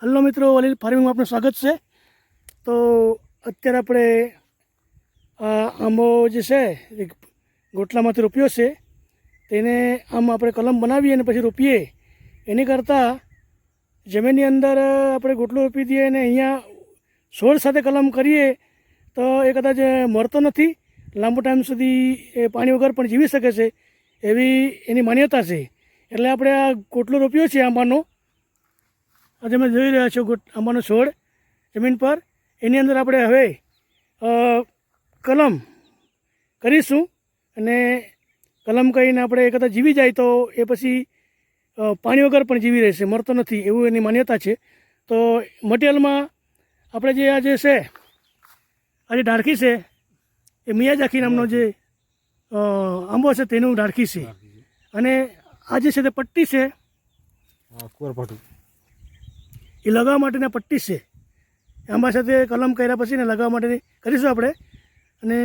Hello મિત્રો, વલીલ ફાર્મિંગમાં આપનું સ્વાગત છે. તો અત્યારે આપણે આંબો જે છે એ ગોટલામાંથી રોપ્યો છે, તેને આમ આપણે કલમ બનાવીએ અને પછી રોપીએ એની કરતાં જમીનની અંદર આપણે ગોટલો રોપી દઈએ અને અહીંયા છોડ સાથે કલમ કરીએ તો એ કદાચ મરતો નથી, લાંબો ટાઈમ સુધી એ પાણી વગર પણ જીવી શકે છે એવી એની માન્યતા છે. એટલે આપણે આ ગોટલો રોપ્યો છે આંબાનો. આજે તમે જોઈ રહ્યા છો આંબાનો છોડ જમીન પર. એની અંદર આપણે હવે કલમ કરીશું અને કલમ કરીને આપણે એ કદાચ જીવી જાય તો એ પછી પાણી વગર પણ જીવી રહેશે, મરતો નથી એવું એની માન્યતા છે. તો મટીરિયલમાં આપણે જે આ જે છે આ જે ડાળખી છે એ મિયાઝાકી નામનો જે આંબો છે તેનું ડાળખી છે, અને આ જે છે તે પટ્ટી છે એ લગાવવા માટેના પટ્ટી છે. આંબા સાથે કલમ કર્યા પછી ને લગાવવા માટેની કરીશું આપણે. અને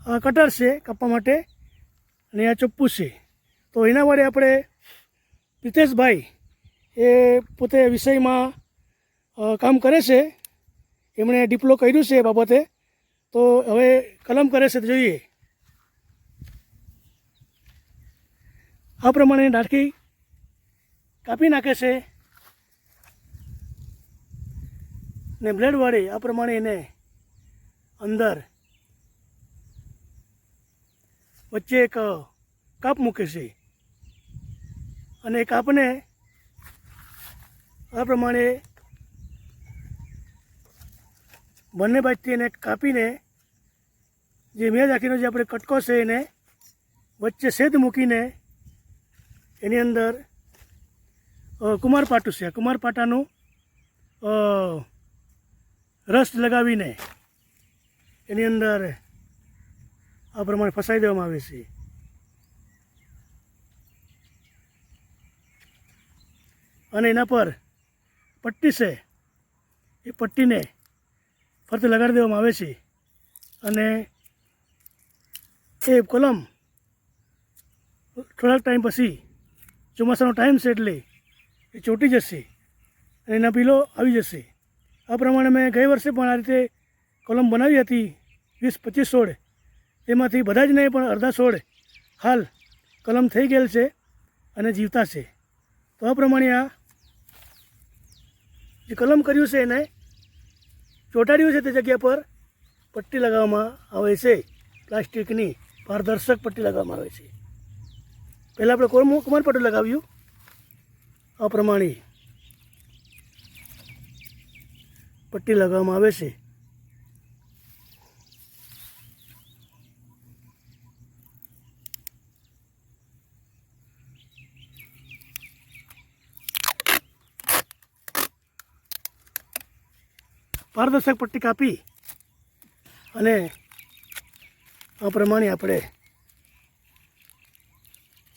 આ કટર છે કાપવા માટે, અને આ ચપ્પુ છે. તો એના વડે આપણે પ્રિતેશભાઈ એ પોતે વિષયમાં કામ કરે છે, એમણે ડિપ્લો કર્યું છે એ બાબતે. તો હવે કલમ કરે છે તો જોઈએ. આ પ્રમાણે ડાળખી કાપી નાખે છે ને બ્લેડ વડે આ પ્રમાણે એને અંદર વચ્ચે એક કાપ મૂકે છે, અને એ કાપને આ પ્રમાણે બંને બાજુથી એને કાપીને જે મિયાઝાકીનો જે આપણે કટકો છે એને વચ્ચે છેદ મૂકીને એની અંદર કુમારપાટું છે, કુમારપાટાનું રસ લગાવીને એની અંદર આ પ્રમાણે ફસાઈ દેવામાં આવે છે. અને એના પર પટ્ટી છે, એ પટ્ટીને ફરતે લગાડી દેવામાં આવે છે, અને એ કલમ થોડાક ટાઈમ પછી ચોમાસાનો ટાઈમ છે એટલે એ ચોંટી જશે અને એના પીલો આવી જશે. આ પ્રમાણે મેં ગઈ વર્ષે પણ આ રીતે કલમ બનાવી હતી 20-25 છોડ. તેમાંથી બધા જ નહીં પણ અડધા છોડ હાલ કલમ થઈ ગયેલ છે અને જીવતા છે. તો આ પ્રમાણે આ જે કલમ કર્યું છે એને ચોંટાડ્યું છે તે જગ્યા પર પટ્ટી લગાવવામાં આવે છે, પ્લાસ્ટિકની પારદર્શક પટ્ટી લગાવવામાં આવે છે. પહેલાં આપણે કુમારપાટું લગાવ્યું, આ પ્રમાણે પટ્ટી લગાવવામાં આવે છે. પારદર્શક પટ્ટી કાપી અને આ પ્રમાણે આપણે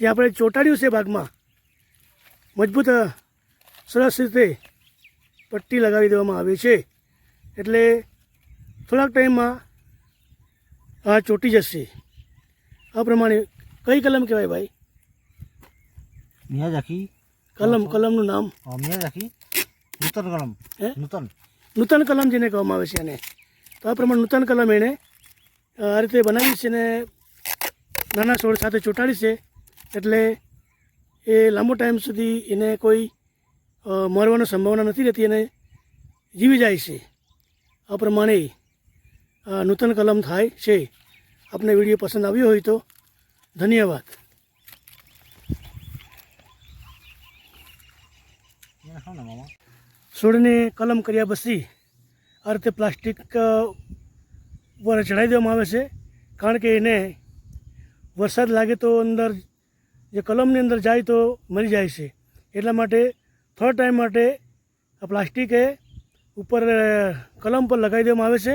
જે આપણે ચોંટાડ્યું છે ભાગમાં મજબૂત સરસ રીતે પટ્ટી લગાવી દેવામાં આવી છે, એટલે થોડાક ટાઈમમાં આ ચોંટી જશે. આ પ્રમાણે કઈ કલમ કહેવાય ભાઈ? મિયાઝાકી કલમનું નામ મિયાઝાકી નૂતન કલમ. નૂતન કલમ જેને કહેવામાં આવે છે એને. તો આ પ્રમાણે નૂતન કલમ એણે આ રીતે બનાવી છે ને નાના છોડ સાથે ચોંટાડી છે, એટલે એ લાંબો ટાઈમ સુધી એને કોઈ મરવાની સંભાવના નથી રહેતી અને જીવી જાય છે. આ પ્રમાણે નૂતન કલમ થાય છે. આપને વિડીયો પસંદ આવ્યો હોય તો ધન્યવાદ. છોડને કલમ કર્યા પછી આ રીતે પ્લાસ્ટિક પર ચડાવી દેવામાં આવે છે, કારણ કે એને વરસાદ લાગે તો અંદર જે કલમની અંદર જાય તો મરી જાય છે. એટલા માટે થોડા ટાઈમ માટે આ પ્લાસ્ટિક એ ઉપર કલમ પર લગાવી દેવામાં આવે છે.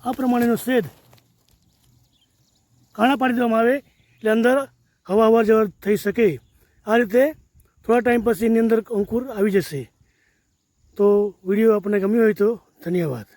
આ પ્રમાણેનો છેદ કાણા પાડી દેવામાં આવે એટલે અંદર હવા અવર જવર થઈ શકે. આ રીતે થોડા ટાઈમ પછી એની અંદર અંકુર આવી જશે. તો વિડીયો આપણને ગમ્યો હોય તો ધન્યવાદ.